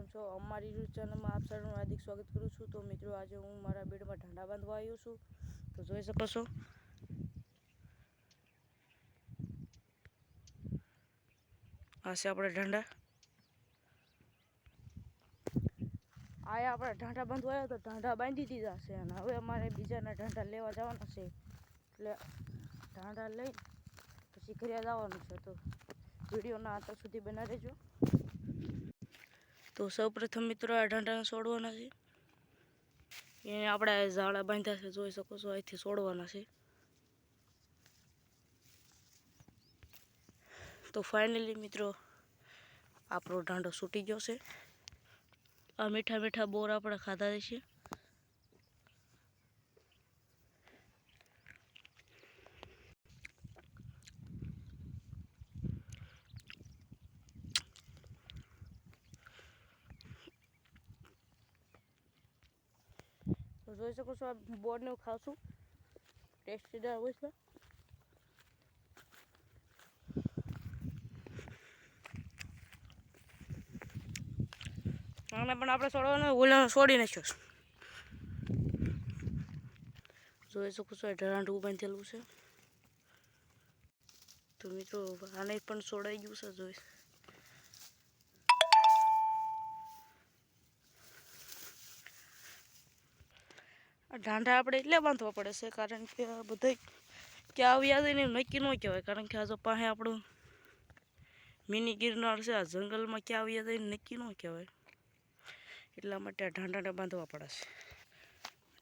કેમ છો? અમારી યુટ્યુબ ચેનલમાં આપ સૌનું હાર્દિક સ્વાગત કરું છું। તો મિત્રો આજે હું મારા બેડમાં ઢાંડા બાંધવા આવ્યો છું। તો જોઈ શકો છો આ છે આપણે ઢાંડા। આયા આપણે ઢાંડા બાંધવા આવ્યા તો ઢાંડા બાંધી દીધા છે અને હવે અમારે બીજાના ઢાંડા લેવા જવાના છે। એટલે ઢાંડા લઈ પછી ઘરે જવાનું છે। તો વિડીયોના અંત સુધી બના રહેજો। તો સૌપ્રથમ મિત્રો આ ઢાંડાને છોડવાના છે। એને આપણે ઝાડા બાંધ્યા છે, જોઈ શકો છો, અહીંથી છોડવાના છે। તો ફાઇનલી મિત્રો આપણો ઢાંડો છૂટી ગયો છે। આ મીઠા મીઠા બોર આપણે ખાધા છે। તો જોઈ શકો છો આ બોરને હું ખાઉં છું, ટેસ્ટીદાર હોય છે। આને પણ આપણે છોડવાનું, ઓલાને છોડી નાખ્યો। જોઈ શકો છો ઢાંડું બાંધેલું છે। તો મિત્રો આને પણ છોડાઈ ગયું છે। જોઈ ઢાંડા આપણે એટલે બાંધવા પડે છે કારણ કે બધા ક્યાં આવ્યા જાય ને નક્કી ન કહેવાય। કારણ કે આ જો પાસે આપણું મિની ગિરનાર છે, આ જંગલમાં ક્યાં આવ્યા જાય નક્કી ન કહેવાય। એટલા માટે આ ઢાંડાને બાંધવા પડે છે।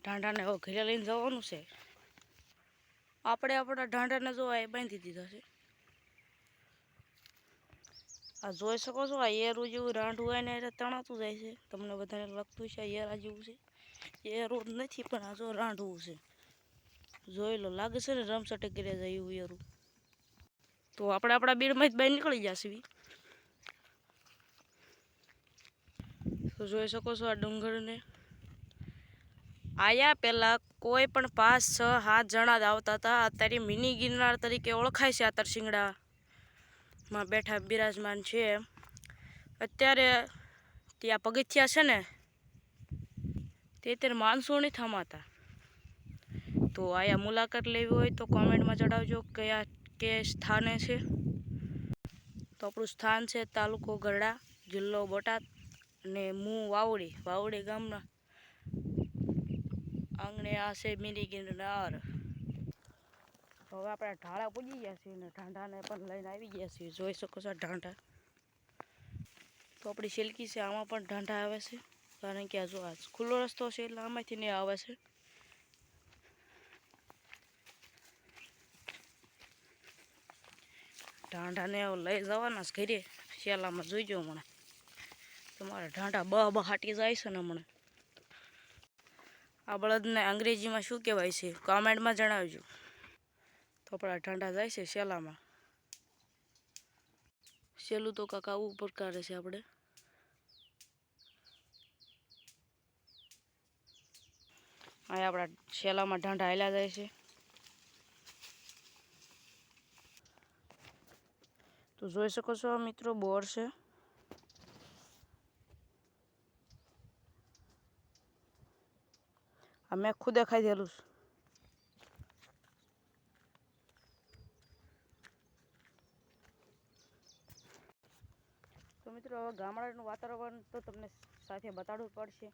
ઢાંડાને હવે ઘરે લઈને જવાનું છે। આપણે આપણા ઢાંડાને જો આ બાંધી દીધા છે। આ જોઈ શકો છો આ એરું જેવું રાંઢું હોય ને એટલે તણાતું જાય છે। તમને બધાને લગતું છે એરા જેવું છે, એરું નથી પણ આ જો રાંઢવું છે। જોઈ લો, લાગે છે ને રમસટે કર્યા જાય એવું એરું। તો આપણે આપણા બીડમાં જ બહાર નીકળી જશે। તો જોઈ શકો છો આ ડુંગરને। આયા પહેલાં કોઈ પણ 5, 6, 7 જણા જ આવતા હતા। અત્યારે મિની ગિરનાર તરીકે ઓળખાય છે। આ તરસિંગડામાં બેઠા બિરાજમાન છે। અત્યારે ત્યાં પગથિયા છે ને તે અત્યારે માણસો નહીં થમાતા। તો આયા મુલાકાત લેવી હોય તો કોમેન્ટમાં જણાવજો કયા કે સ્થાને છે। તો આપણું સ્થાન છે તાલુકો ગરડા, જિલ્લો બોટાદ અને હું વાવડી ગામના આંગણે આ છે મિની ગિરનાર। હવે આપણે ઢાળા પૂજી ગયા છીએ અને ઢાંડાને પણ લઈને આવી ગયા છીએ। જોઈ શકો છો ઢાંડા। તો આપણી સિલકી છે, આમાં પણ ઢાંડા આવે છે કારણ કે આ જો આ ખુલ્લો રસ્તો છે એટલે આમાંથી નહીં આવે છે। ઢાંડાને લઈ જવાના છે ઘરે શેલામાં। જોઈજો હમણાં તમારા ઢાંડા બહાટી જાય છે ને હમણાં। આ બળદને અંગ્રેજીમાં શું કહેવાય છે કોમેન્ટમાં જણાવજો। તો આપણા ઢાંડા જાય છે શેલામાં। શેલું તો કાંક આવું પ્રકારે છે આપણે। અહીંયા આપણા શેલામાં ઢાંડા હાલ્યા જાય છે। તો જોઈ શકો છો મિત્રો બોર છે। આ મેં ખુદે ખાઈ દેલું છે। તો મિત્રો હવે ગામડાનું વાતાવરણ તો તમને સાથે બતાડવું પડશે।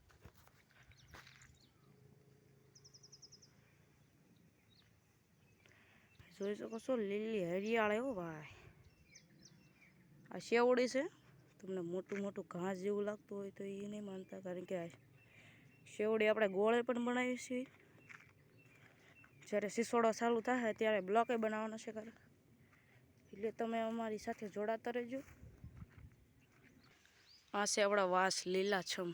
જોઈ શકો છો લીલી હરિયાળ એવું ભાઈ। આ શેવડી છે, તમને મોટું મોટું ઘાસ જેવું લાગતું હોય તો એ નહીં માનતા કારણ કે આ શેવડી આપણે ગોળે પણ બનાવીએ છીએ। જ્યારે સિસોડો ચાલુ થાય ત્યારે બ્લોકે બનાવવાનો છે એટલે તમે અમારી સાથે જોડાતા રહેજો। આ છે આપણા વાસ લીલાછમ।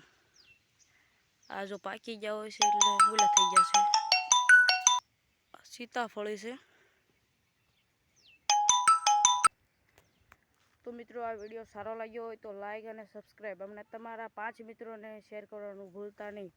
આ જો પાકી ગયા હોય છે એટલે ઓલા થઈ ગયા છે। સીતાફળી છે। તો મિત્રો આ વિડીયો સારો લાગ્યો હોય તો લાઈક અને સબસ્ક્રાઈબ, અમને તમારા 5 મિત્રોને શેર કરવાનું ભૂલતા નહીં।